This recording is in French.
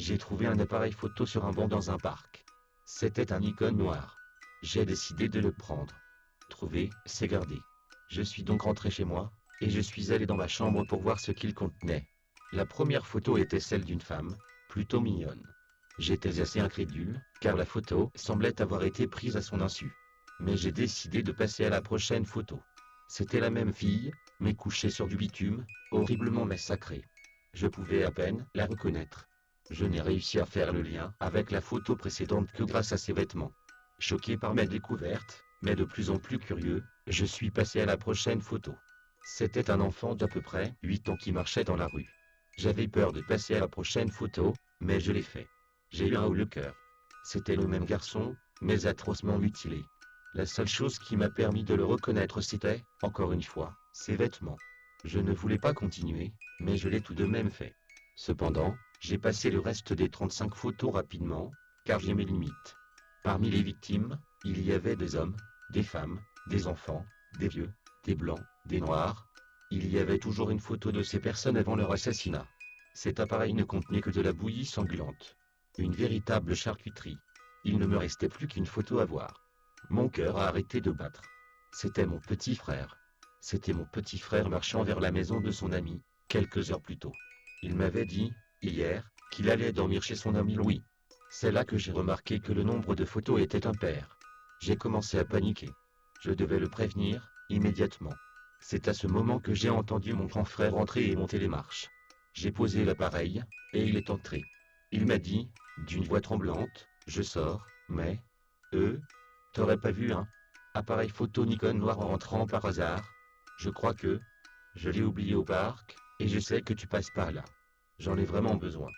J'ai trouvé un appareil photo sur un banc dans un parc. C'était un Nikon noir. J'ai décidé de le prendre. Trouver, c'est garder. Je suis donc rentré chez moi, et je suis allé dans ma chambre pour voir ce qu'il contenait. La première photo était celle d'une femme, plutôt mignonne. J'étais assez incrédule, car la photo semblait avoir été prise à son insu. Mais j'ai décidé de passer à la prochaine photo. C'était la même fille, mais couchée sur du bitume, horriblement massacrée. Je pouvais à peine la reconnaître. Je n'ai réussi à faire le lien avec la photo précédente que grâce à ses vêtements. Choqué par ma découverte, mais de plus en plus curieux, je suis passé à la prochaine photo. C'était un enfant d'à peu près 8 ans qui marchait dans la rue. J'avais peur de passer à la prochaine photo, mais je l'ai fait. J'ai eu un haut le cœur. C'était le même garçon, mais atrocement mutilé. La seule chose qui m'a permis de le reconnaître c'était, encore une fois, ses vêtements. Je ne voulais pas continuer, mais je l'ai tout de même fait. Cependant, j'ai passé le reste des 35 photos rapidement, car j'ai mes limites. Parmi les victimes, il y avait des hommes, des femmes, des enfants, des vieux, des blancs, des noirs. Il y avait toujours une photo de ces personnes avant leur assassinat. Cet appareil ne contenait que de la bouillie sanglante. Une véritable charcuterie. Il ne me restait plus qu'une photo à voir. Mon cœur a arrêté de battre. C'était mon petit frère. C'était mon petit frère marchant vers la maison de son ami, quelques heures plus tôt. Il m'avait dit, hier, qu'il allait dormir chez son ami Louis. C'est là que j'ai remarqué que le nombre de photos était impair. J'ai commencé à paniquer. Je devais le prévenir, immédiatement. C'est à ce moment que j'ai entendu mon grand frère entrer et monter les marches. J'ai posé l'appareil, et il est entré. Il m'a dit, d'une voix tremblante, je sors, mais... T'aurais pas vu un appareil photo Nikon noir en rentrant par hasard? Je crois que... Je l'ai oublié au parc, et je sais que tu passes par là. J'en ai vraiment besoin.